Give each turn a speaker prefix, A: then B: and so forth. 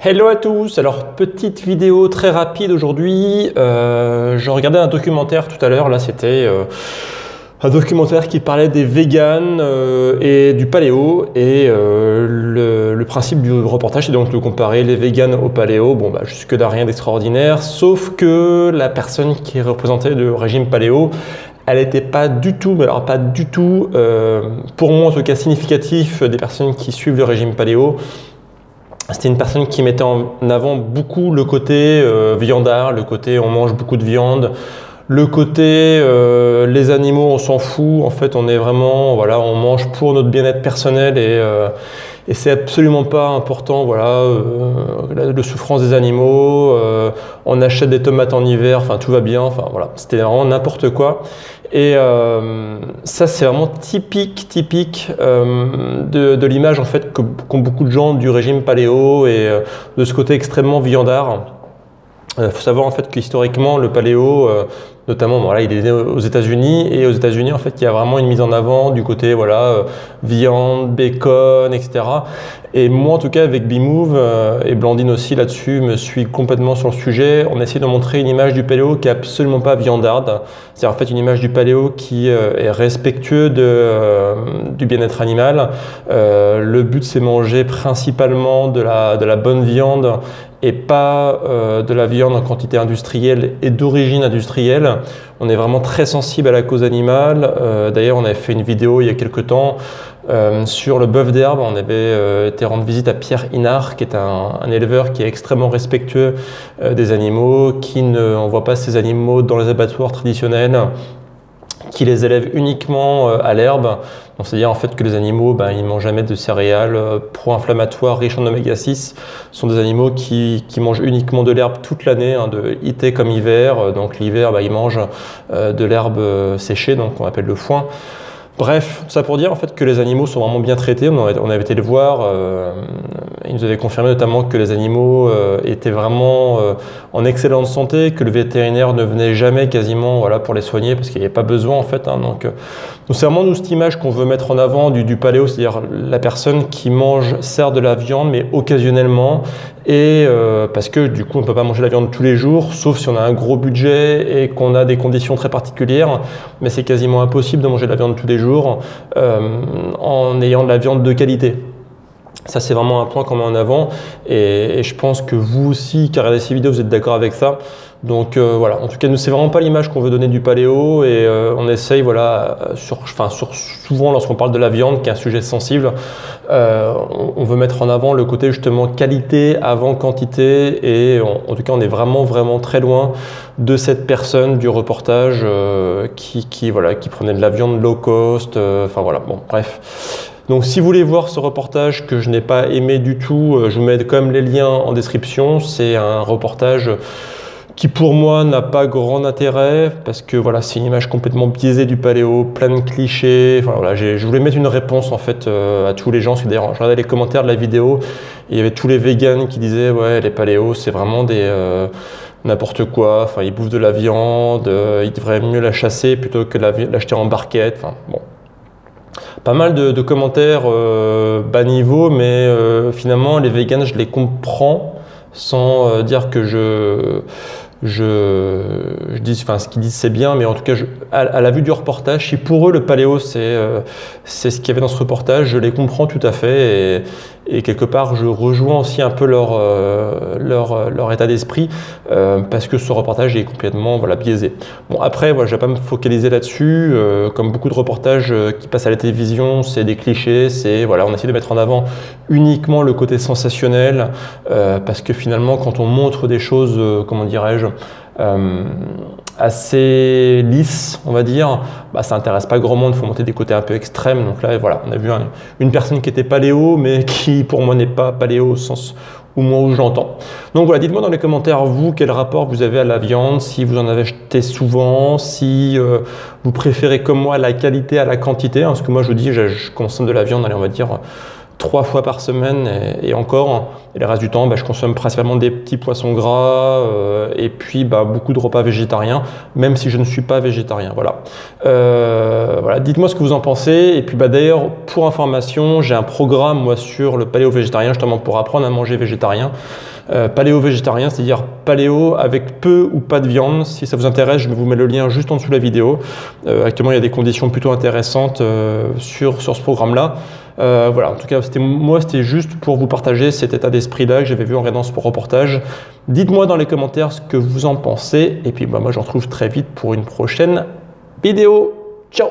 A: Hello à tous, alors petite vidéo très rapide aujourd'hui, je regardais un documentaire tout à l'heure, là c'était un documentaire qui parlait des véganes et du paléo et le principe du reportage c'est donc de comparer les véganes au paléo. Bon bah jusque là rien d'extraordinaire, sauf que la personne qui représentait le régime paléo, elle n'était pas du tout, mais alors pas du tout, pour moi en tout cas significatif des personnes qui suivent le régime paléo. C'était une personne qui mettait en avant beaucoup le côté viandard, le côté on mange beaucoup de viande, le côté les animaux on s'en fout, en fait on est vraiment, voilà, on mange pour notre bien-être personnel et c'est absolument pas important, voilà, la souffrance des animaux, on achète des tomates en hiver, enfin tout va bien, enfin voilà, c'était vraiment n'importe quoi. Et ça c'est vraiment typique de l'image en fait qu'ont beaucoup de gens du régime paléo et de ce côté extrêmement viandard. Faut savoir en fait qu'historiquement le paléo, notamment voilà, il est né aux États-Unis et aux États-Unis en fait il y a vraiment une mise en avant du côté voilà viande, bacon, etc. Et moi en tout cas avec B-Move et Blandine aussi là-dessus me suis complètement sur le sujet. On essaie de montrer une image du paléo qui est absolument pas viandarde, c'est-à-dire en fait une image du paléo qui est respectueux du bien-être animal. Le but c'est manger principalement de la bonne viande et pas de la viande en quantité industrielle et d'origine industrielle. On est vraiment très sensible à la cause animale. D'ailleurs, on avait fait une vidéo il y a quelques temps sur le bœuf d'herbe. On avait été rendre visite à Pierre Inard, qui est un éleveur qui est extrêmement respectueux des animaux, qui n'envoie pas ses animaux dans les abattoirs traditionnels, qui les élève uniquement à l'herbe. C'est-à-dire en fait que les animaux, ils ne mangent jamais de céréales pro-inflammatoires riches en oméga 6. Ce sont des animaux qui mangent uniquement de l'herbe toute l'année, de été comme hiver. Donc l'hiver, ils mangent de l'herbe séchée, donc on appelle le foin. Bref, ça pour dire en fait que les animaux sont vraiment bien traités. On avait été le voir, ils nous avaient confirmé notamment que les animaux étaient vraiment en excellente santé, que le vétérinaire ne venait jamais quasiment voilà, pour les soigner parce qu'il n'y avait pas besoin en fait. Donc c'est vraiment nous cette image qu'on veut mettre en avant du paléo, c'est-à-dire la personne qui mange certes de la viande mais occasionnellement et parce que du coup on ne peut pas manger de la viande tous les jours sauf si on a un gros budget et qu'on a des conditions très particulières, mais c'est quasiment impossible de manger de la viande tous les jours en ayant de la viande de qualité. Ça c'est vraiment un point qu'on met en avant et je pense que vous aussi qui regardez ces vidéos vous êtes d'accord avec ça. Donc voilà, en tout cas nous c'est vraiment pas l'image qu'on veut donner du paléo et on essaye voilà, souvent lorsqu'on parle de la viande qui est un sujet sensible, on veut mettre en avant le côté justement qualité avant quantité et en tout cas on est vraiment très loin de cette personne du reportage qui prenait de la viande low cost, enfin voilà, bon bref. Donc si vous voulez voir ce reportage que je n'ai pas aimé du tout, je vous mets quand même les liens en description. C'est un reportage qui pour moi n'a pas grand intérêt parce que voilà, c'est une image complètement biaisée du paléo, plein de clichés. Enfin, voilà, je voulais mettre une réponse en fait à tous les gens. Parce que d'ailleurs, je regardais les commentaires de la vidéo et il y avait tous les végans qui disaient ouais, les paléos c'est vraiment des n'importe quoi. Enfin, ils bouffent de la viande, ils devraient mieux la chasser plutôt que l'acheter en barquette. Enfin, bon. Pas mal de commentaires bas niveau, mais finalement les végans je les comprends sans dire que je dis, enfin ce qu'ils disent c'est bien, mais en tout cas à la vue du reportage, si pour eux le paléo c'est ce qu'il y avait dans ce reportage, je les comprends tout à fait et quelque part je rejoins aussi un peu leur état d'esprit parce que ce reportage est complètement voilà, biaisé. Bon après voilà, je ne vais pas me focaliser là-dessus, comme beaucoup de reportages qui passent à la télévision, c'est des clichés, c'est voilà, on essaie de mettre en avant uniquement le côté sensationnel parce que finalement quand on montre des choses, comment dirais-je, assez lisse, on va dire, ça intéresse pas grand monde, il faut monter des côtés un peu extrêmes. Donc là, voilà, on a vu une personne qui était paléo, mais qui pour moi n'est pas paléo au sens où moi où je l'entends. Donc voilà, dites-moi dans les commentaires, vous, quel rapport vous avez à la viande, si vous en avez acheté souvent, si vous préférez comme moi la qualité à la quantité, parce que moi je vous dis, je consomme de la viande, allez, on va dire 3 fois par semaine et encore. Et le reste du temps, je consomme principalement des petits poissons gras et puis beaucoup de repas végétariens, même si je ne suis pas végétarien. Voilà. Voilà. Dites-moi ce que vous en pensez. Et puis d'ailleurs, pour information, j'ai un programme moi sur le paléo végétarien, justement pour apprendre à manger végétarien. Paléo végétarien, c'est-à-dire paléo avec peu ou pas de viande. Si ça vous intéresse, je vous mets le lien juste en dessous de la vidéo. Actuellement, il y a des conditions plutôt intéressantes sur ce programme-là. Voilà, en tout cas, c'était juste pour vous partager cet état d'esprit-là que j'avais vu en regardant ce reportage. Dites-moi dans les commentaires ce que vous en pensez. Et puis moi, je vous retrouve très vite pour une prochaine vidéo. Ciao!